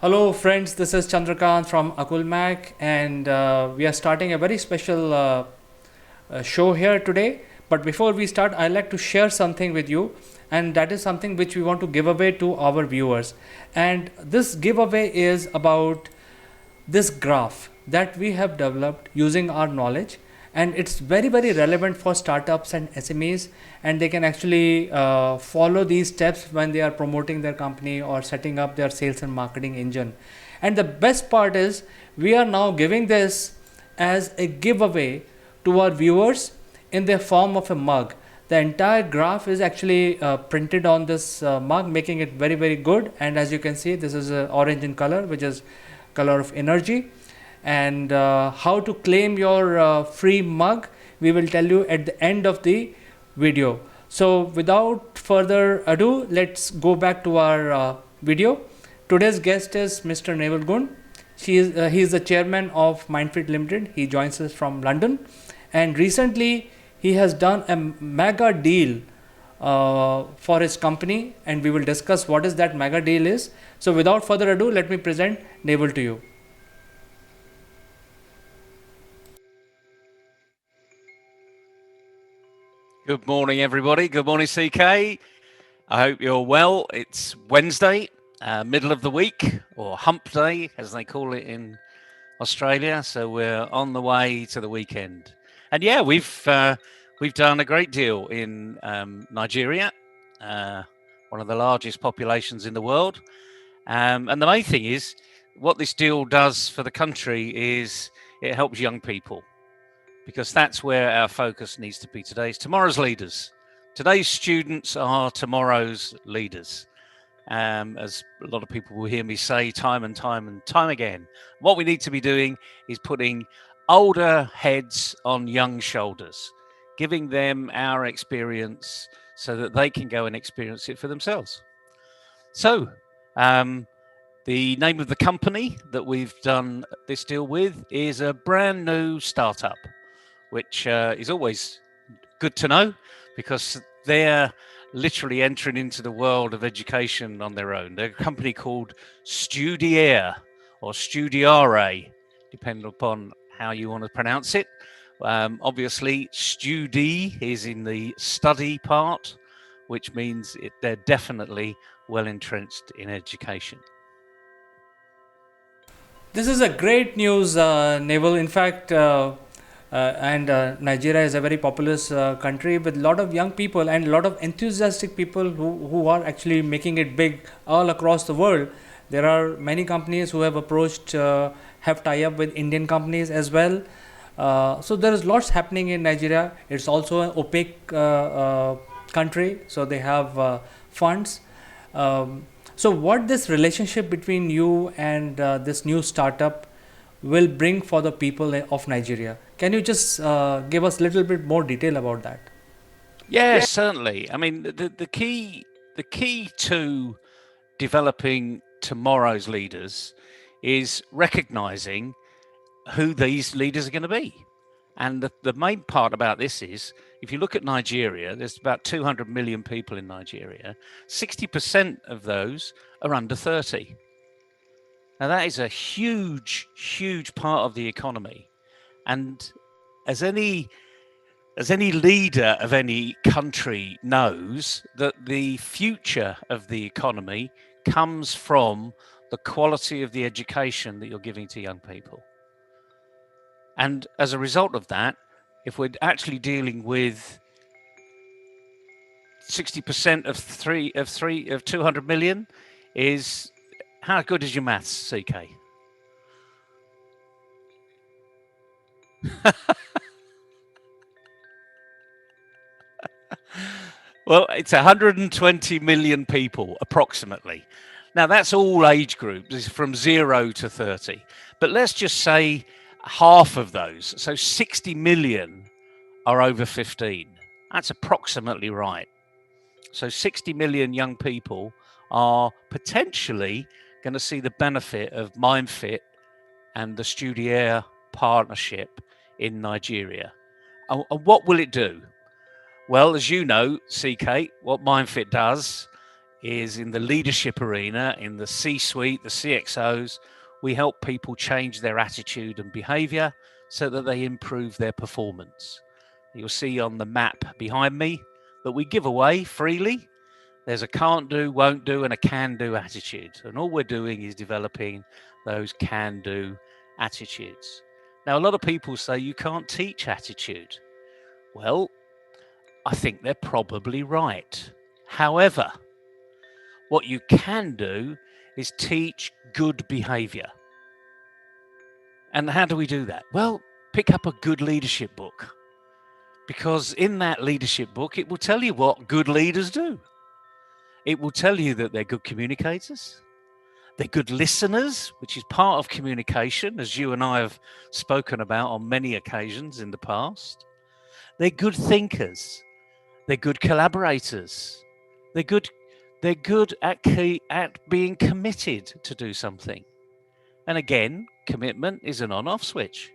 Hello friends, this is Chandrakant from Akulmach, and we are starting a very special show here today. But before we start, I'd like to share something with you, and that is something which we want to give away to our viewers. And this giveaway is about this graph that we have developed using our knowledge, and it's very relevant for startups and SMEs, and they can actually follow these steps when they are promoting their company or setting up their sales and marketing engine. And the best part is we are now giving this as a giveaway to our viewers in the form of a mug. The entire graph is actually printed on this mug, making it very good. And as you can see, this is orange in color, which is color of energy. And how to claim your free mug, we will tell you at the end of the video. So without further ado, let's go back to our video. Today's guest is Mr. Neville Gaunt. He is the chairman of MindFit Ltd. He joins us from London, and recently he has done a mega deal for his company, and we will discuss what is that mega deal is. So without further ado, let me present Neville to you. Good morning, everybody. Good morning, CK. I hope you're well. It's Wednesday, middle of the week, or hump day, as they call it in Australia. So we're on the way to the weekend. And yeah, we've done a great deal in Nigeria, one of the largest populations in the world. And the main thing is, what this deal does for the country is it helps young people, because that's where our focus needs to be today. Is tomorrow's leaders. Today's students are tomorrow's leaders. As a lot of people will hear me say time and time again, what we need to be doing is putting older heads on young shoulders, giving them our experience so that they can go and experience it for themselves. So, the name of the company that we've done this deal with is a brand new startup, which is always good to know, because they're literally entering into the world of education on their own. They're a company called Studiare or Studiare, depending upon how you want to pronounce it. Obviously, studi is in the study part, which means they're definitely well entrenched in education. This is a great news, Neville. In fact, Nigeria is a very populous country with a lot of young people and a lot of enthusiastic people who are actually making it big all across the world. There are many companies who have approached, have tie-up with Indian companies as well. So there is lots happening in Nigeria. It's also an opaque country, so they have funds. So what this relationship between you and this new startup will bring for the people of Nigeria? Can you just give us a little bit more detail about that? Yes, certainly. I mean, the key to developing tomorrow's leaders is recognizing who these leaders are going to be. And the main part about this is, if you look at Nigeria, there's about 200 million people in Nigeria. 60% of those are under 30. Now, that is a huge part of the economy. And as any leader of any country knows, that the future of the economy comes from the quality of the education that you're giving to young people. And as a result of that, if we're actually dealing with 60% of 200 million, is how good is your maths, CK? Well, it's 120 million people approximately. Now, that's all age groups from 0 to 30. But let's just say half of those, so 60 million, are over 15. That's approximately right. So 60 million young people are potentially going to see the benefit of MindFit and the Studiare partnership in Nigeria. And what will it do? Well, as you know, CK, what MindFit does is in the leadership arena, in the C-suite, the CXOs. We help people change their attitude and behavior so that they improve their performance. You'll see on the map behind me that we give away freely. There's a can't do, won't do, and a can do attitude. And all we're doing is developing those can do attitudes. Now, a lot of people say you can't teach attitude. Well, I think they're probably right. However, what you can do is teach good behavior. And how do we do that? Well, pick up a good leadership book. Because in that leadership book, it will tell you what good leaders do. It will tell you that they're good communicators. They're good listeners, which is part of communication, as you and I have spoken about on many occasions in the past. They're good thinkers. They're good collaborators. They're good at being committed to do something. And again, commitment is an on-off switch.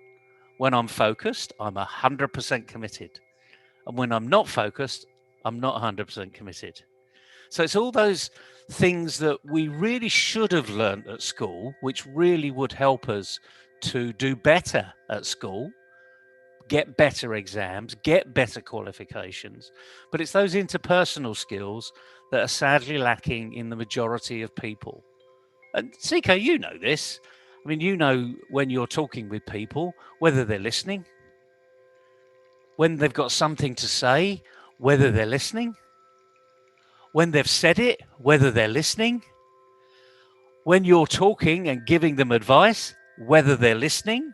When I'm focused, I'm 100% committed. And when I'm not focused, I'm not 100% committed. So it's all those things that we really should have learned at school, which really would help us to do better at school, get better exams, get better qualifications. But it's those interpersonal skills that are sadly lacking in the majority of people. And CK, you know this. I mean, you know when you're talking with people, whether they're listening, when they've got something to say, whether they're listening, when they've said it, whether they're listening, when you're talking and giving them advice, whether they're listening.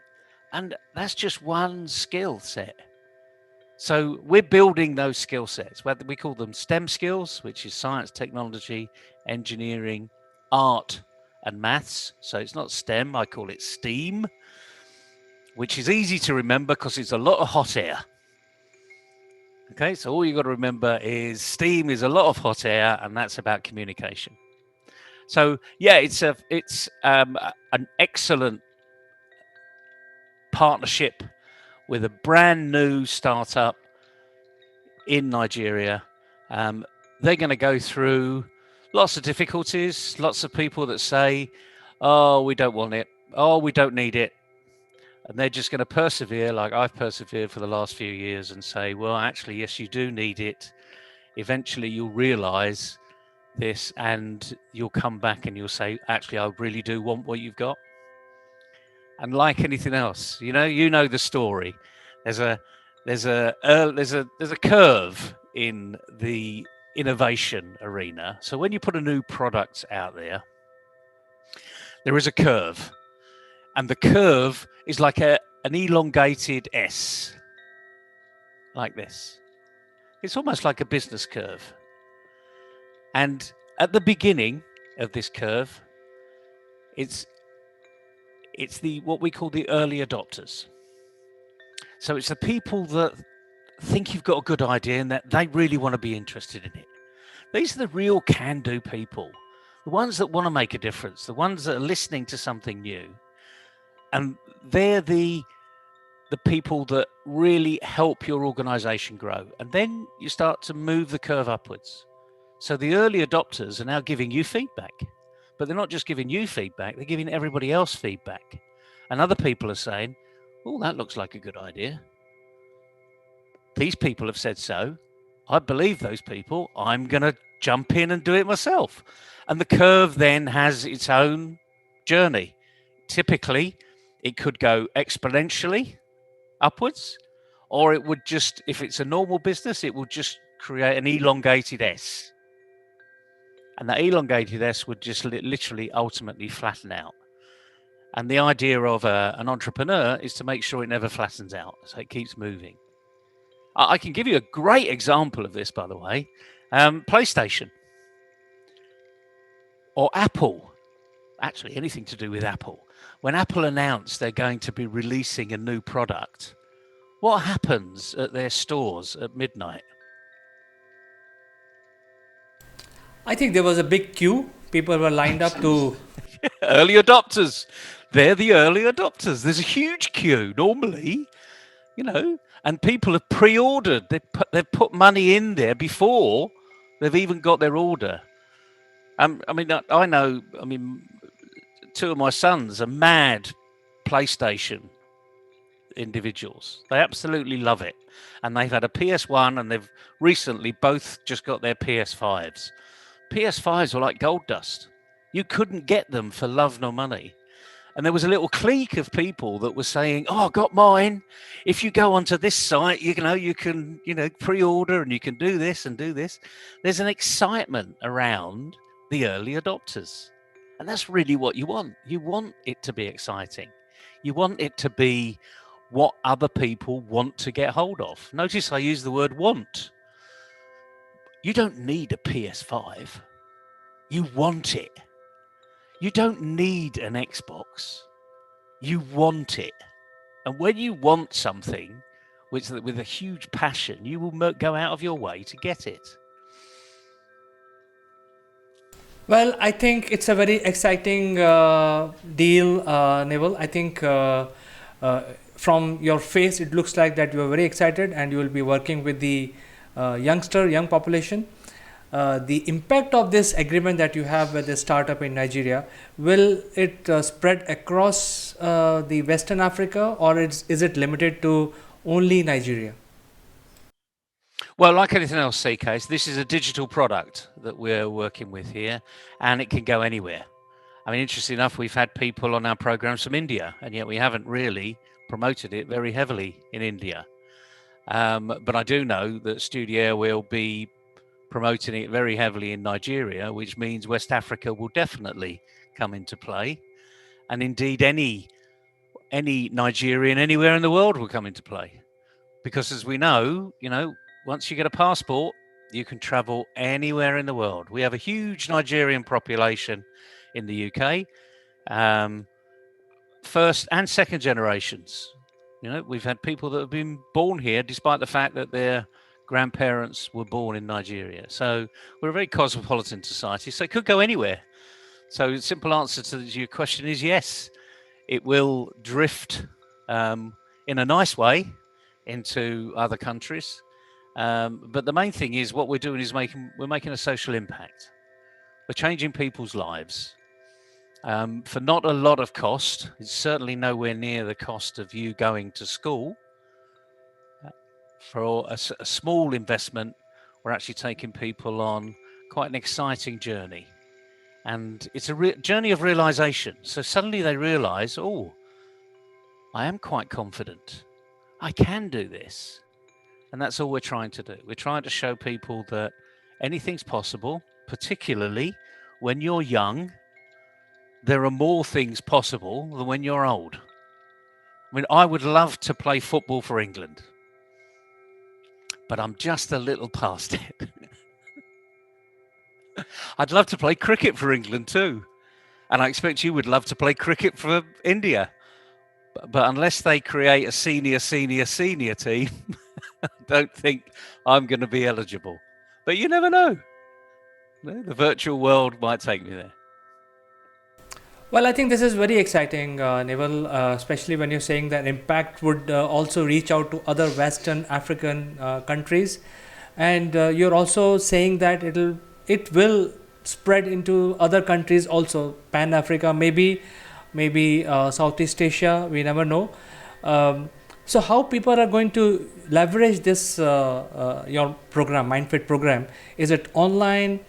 And that's just one skill set. So we're building those skill sets. We call them STEM skills, which is science, technology, engineering, art, and maths. So it's not STEM, I call it STEAM, which is easy to remember because it's a lot of hot air. Okay, so all you got to remember is STEAM is a lot of hot air, and that's about communication. So yeah, it's an excellent partnership with a brand new startup in Nigeria. They're going to go through lots of difficulties, lots of people that say, oh, we don't want it, oh, we don't need it. And they're just going to persevere like I've persevered for the last few years and say, well, actually, yes, you do need it. Eventually, you'll realize this and you'll come back and you'll say, actually, I really do want what you've got. And like anything else, you know the story. There's a curve in the innovation arena. So when you put a new product out there is a curve. And the curve is like an elongated S, like this. It's almost like a business curve. And at the beginning of this curve, it's what we call the early adopters. So it's the people that think you've got a good idea and that they really want to be interested in it. These are the real can-do people, the ones that want to make a difference, the ones that are listening to something new. And they're the people that really help your organization grow. And then you start to move the curve upwards. So the early adopters are now giving you feedback. But they're not just giving you feedback, they're giving everybody else feedback. And other people are saying, oh, that looks like a good idea. These people have said so. I believe those people. I'm going to jump in and do it myself. And the curve then has its own journey. Typically, it could go exponentially upwards, or it would just, if it's a normal business, it will just create an elongated S. And that elongated S would just literally ultimately flatten out. And the idea of an entrepreneur is to make sure it never flattens out, so it keeps moving. I can give you a great example of this, by the way. PlayStation or Apple, actually anything to do with Apple. When Apple announced they're going to be releasing a new product, what happens at their stores at midnight? I think there was a big queue. People were lined up to... Early adopters. They're the early adopters. There's a huge queue normally, and people have pre-ordered. They've put money in there before they've even got their order. I mean, I know. I mean, two of my sons are mad PlayStation individuals. They absolutely love it, and they've had a PS1, and they've recently both just got their PS5s. PS5s were like gold dust. You couldn't get them for love nor money. And there was a little clique of people that were saying, "Oh, I got mine. If you go onto this site, you can pre-order, and you can do this and do this." There's an excitement around the early adopters, and that's really what you want. You want it to be exciting. You want it to be what other people want to get hold of. Notice I use the word "want." You don't need a PS5. You want it. You don't need an Xbox. You want it. And when you want something with a huge passion, you will go out of your way to get it. Well, I think it's a very exciting deal, Neville. I think from your face, it looks like that you are very excited and you will be working with the young population. The impact of this agreement that you have with the startup in Nigeria, will it spread across the Western Africa, or is it limited to only Nigeria? Well, like anything else, CK, this is a digital product that we're working with here, and it can go anywhere. I mean, interesting enough, we've had people on our programs from India, and yet we haven't really promoted it very heavily in India. But I do know that Studio will be promoting it very heavily in Nigeria, which means West Africa will definitely come into play. And indeed, any Nigerian anywhere in the world will come into play. Because as we know, once you get a passport, you can travel anywhere in the world. We have a huge Nigerian population in the UK, first and second generations. We've had people that have been born here despite the fact that their grandparents were born in Nigeria. So we're a very cosmopolitan society, so it could go anywhere. So the simple answer to your question is yes, it will drift in a nice way into other countries. But the main thing is what we're doing is we're making a social impact. We're changing people's lives for not a lot of cost. It's certainly nowhere near the cost of you going to school. For a small investment, we're actually taking people on quite an exciting journey. And it's a journey of realization. So suddenly they realize, oh, I am quite confident. I can do this. And that's all we're trying to do. We're trying to show people that anything's possible, particularly when you're young. There are more things possible than when you're old. I mean, I would love to play football for England, but I'm just a little past it. I'd love to play cricket for England too. And I expect you would love to play cricket for India. But unless they create a senior team, I don't think I'm going to be eligible. But you never know. The virtual world might take me there. Well, I think this is very exciting, Neville, especially when you're saying that impact would also reach out to other Western African countries. And you're also saying that it will spread into other countries also, Pan-Africa, maybe Southeast Asia, we never know. So how people are going to leverage this, your program, MindFit program? Is it online?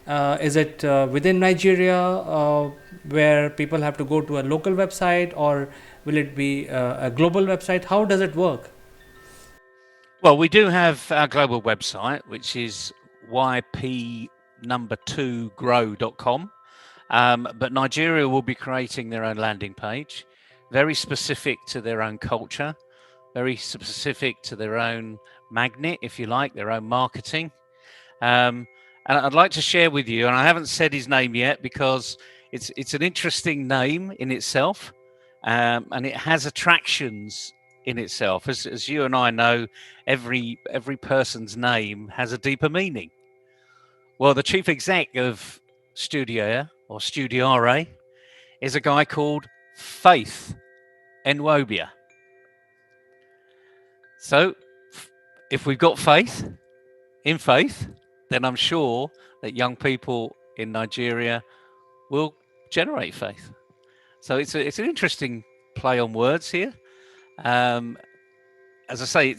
Is it within Nigeria, where people have to go to a local website, or will it be a global website? How does it work? Well, we do have our global website, which is yp2grow.com. But Nigeria will be creating their own landing page, very specific to their own culture, very specific to their own magnet, if you like, their own marketing. And I'd like to share with you, and I haven't said his name yet because it's an interesting name in itself, and it has attractions in itself. As you and I know, every person's name has a deeper meaning. Well, the chief exec of Studio or Studiare is a guy called Faith Enwobia. So if we've got faith in faith, then I'm sure that young people in Nigeria will generate faith. So it's an interesting play on words here. As I say,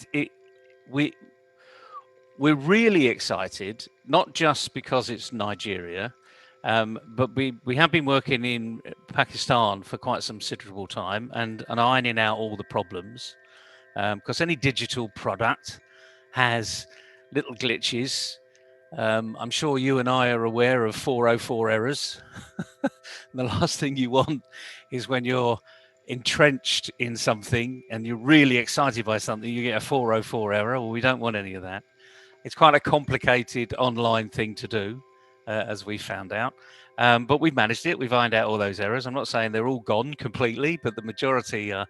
we're really excited, not just because it's Nigeria, but we have been working in Pakistan for quite some considerable time and ironing out all the problems, because any digital product has little glitches. I'm sure you and I are aware of 404 errors. The last thing you want is when you're entrenched in something and you're really excited by something, you get a 404 error. Well, we don't want any of that. It's quite a complicated online thing to do, as we found out. But we've managed it. We've ironed out all those errors. I'm not saying they're all gone completely, but the majority are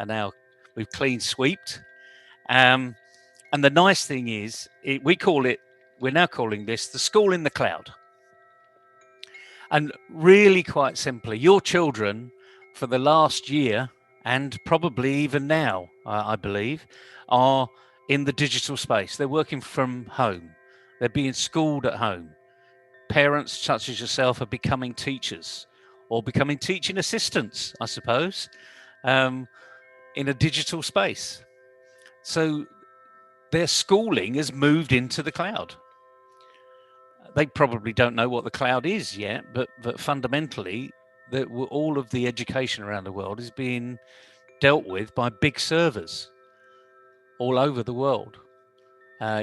now, we've clean sweeped. And the nice thing is, we're now calling this the school in the cloud. And really quite simply, your children for the last year, and probably even now, I believe, are in the digital space. They're working from home. They're being schooled at home. Parents such as yourself are becoming teachers or becoming teaching assistants, I suppose, in a digital space. So their schooling has moved into the cloud. They probably don't know what the cloud is yet, but fundamentally, all of the education around the world is being dealt with by big servers all over the world.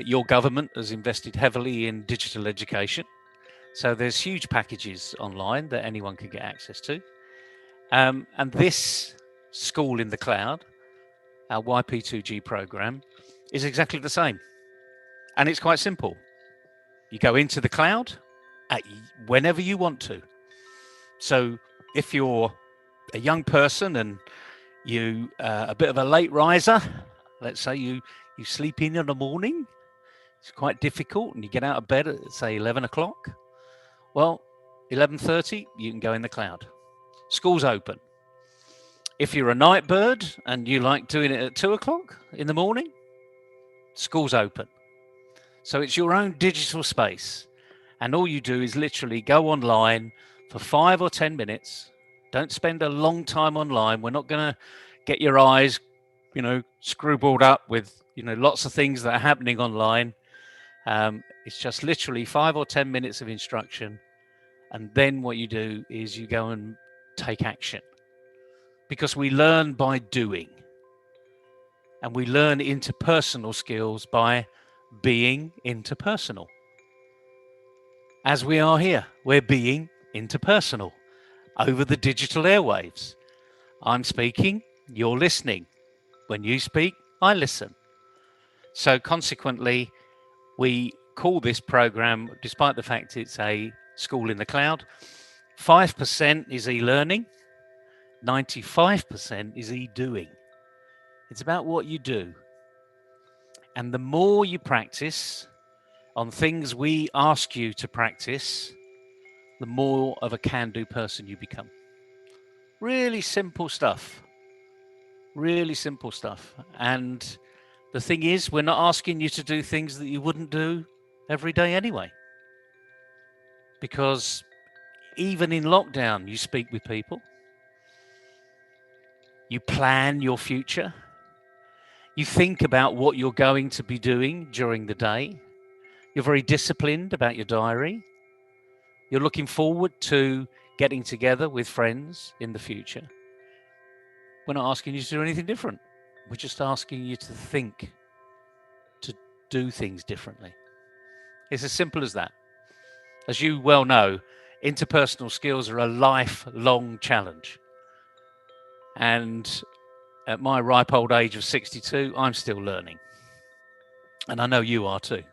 Your government has invested heavily in digital education, so there's huge packages online that anyone can get access to. And this school in the cloud, our YP2G program, is exactly the same. And it's quite simple. You go into the cloud whenever you want to. So if you're a young person and you a bit of a late riser, let's say you sleep in the morning, it's quite difficult, and you get out of bed at, say, 11 o'clock. Well, 11:30, you can go in the cloud. School's open. If you're a night bird and you like doing it at 2 o'clock in the morning, school's open. So it's your own digital space. And all you do is literally go online for 5 or 10 minutes. Don't spend a long time online. We're not going to get your eyes, screwballed up with, lots of things that are happening online. It's just literally 5 or 10 minutes of instruction. And then what you do is you go and take action. Because we learn by doing. And we learn interpersonal skills by being interpersonal. As we are here, we're being interpersonal over the digital airwaves. I'm speaking, you're listening. When you speak, I listen. So consequently, we call this program, despite the fact it's a school in the cloud, 5% is e-learning, 95% is e-doing. It's about what you do. And the more you practice on things we ask you to practice, the more of a can-do person you become. Really simple stuff. Really simple stuff. And the thing is, we're not asking you to do things that you wouldn't do every day anyway. Because even in lockdown, you speak with people. You plan your future. You think about what you're going to be doing during the day. You're very disciplined about your diary. You're looking forward to getting together with friends in the future. We're not asking you to do anything different. We're just asking you to think, to do things differently. It's as simple as that. As you well know, interpersonal skills are a lifelong challenge. And at my ripe old age of 62, I'm still learning. And I know you are too.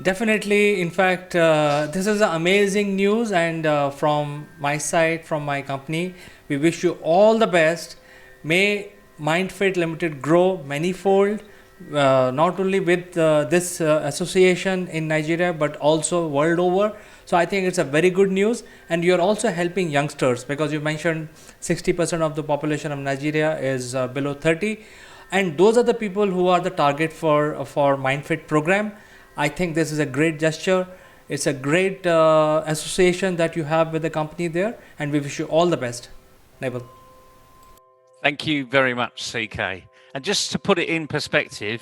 Definitely. In fact, this is amazing news, and from my side, from my company, we wish you all the best. May MindFit Limited grow manifold, not only with this association in Nigeria, but also world over. So I think it's a very good news, and you're also helping youngsters, because you mentioned 60% of the population of Nigeria is below 30, and those are the people who are the target for MindFit program. I think this is a great gesture, It's a great association that you have with the company there, and we wish you all the best, Neville. Thank you very much, CK. And just to put it in perspective,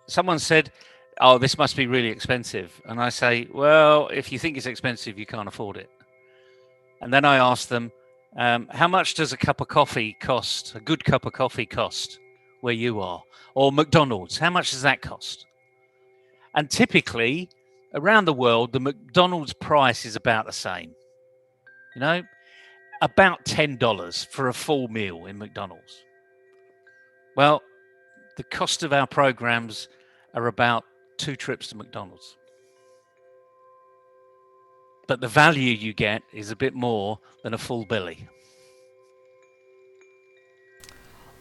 someone said, "Oh, this must be really expensive." And I say, "Well, if you think it's expensive, you can't afford it." And then I ask them, how much does a cup of coffee cost, a good cup of coffee cost where you are? Or McDonald's, how much does that cost? And typically, around the world, the McDonald's price is about the same. You know, about $10 for a full meal in McDonald's. Well, the cost of our programs are about 2 trips to McDonald's. But the value you get is a bit more than a full belly.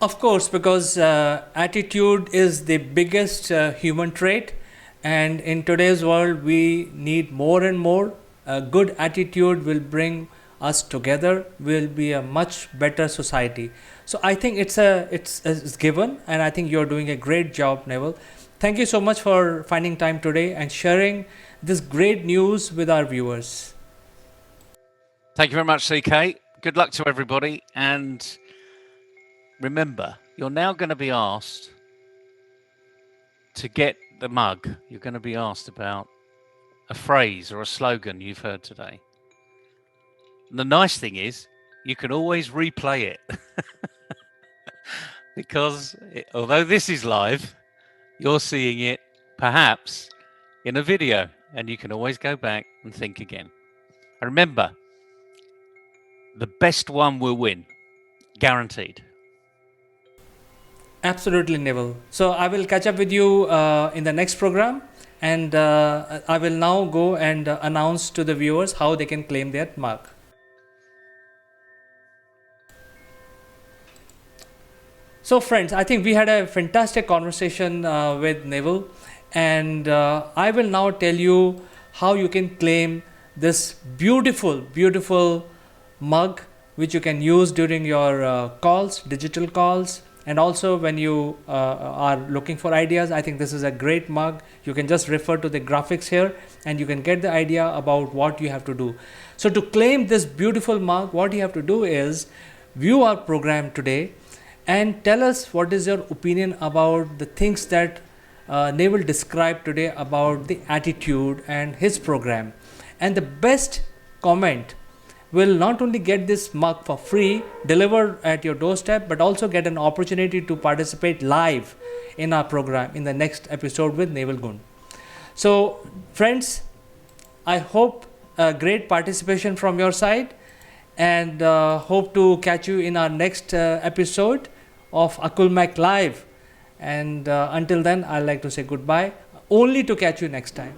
Of course, because attitude is the biggest human trait, and in today's world we need more and more. A good attitude will bring us together, will be a much better society. So I think it's given, and I think you're doing a great job, Neville. Thank you so much for finding time today and sharing this great news with our viewers. Thank you very much, CK. Good luck to everybody. And remember, you're now going to be asked to get the mug. You're going to be asked about a phrase or a slogan you've heard today. And the nice thing is, you can always replay it. Because although this is live, you're seeing it perhaps in a video, and you can always go back and think again. And remember, the best one will win, guaranteed. Absolutely, Neville. So I will catch up with you in the next program, and I will now go and announce to the viewers how they can claim their mug. So friends, I think we had a fantastic conversation with Neville, and I will now tell you how you can claim this beautiful mug, which you can use during your calls, digital calls, and also when you are looking for ideas. I think this is a great mug. You can just refer to the graphics here and you can get the idea about what you have to do. So to claim this beautiful mug, what you have to do is view our program today and tell us what is your opinion about the things that Neville described today about the attitude and his program. And the best comment will not only get this mug for free delivered at your doorstep, but also get an opportunity to participate live in our program in the next episode with Neville Gaunt. So friends, I hope a great participation from your side, and hope to catch you in our next episode of Akulmach Live. And until then, I'd like to say goodbye, only to catch you next time.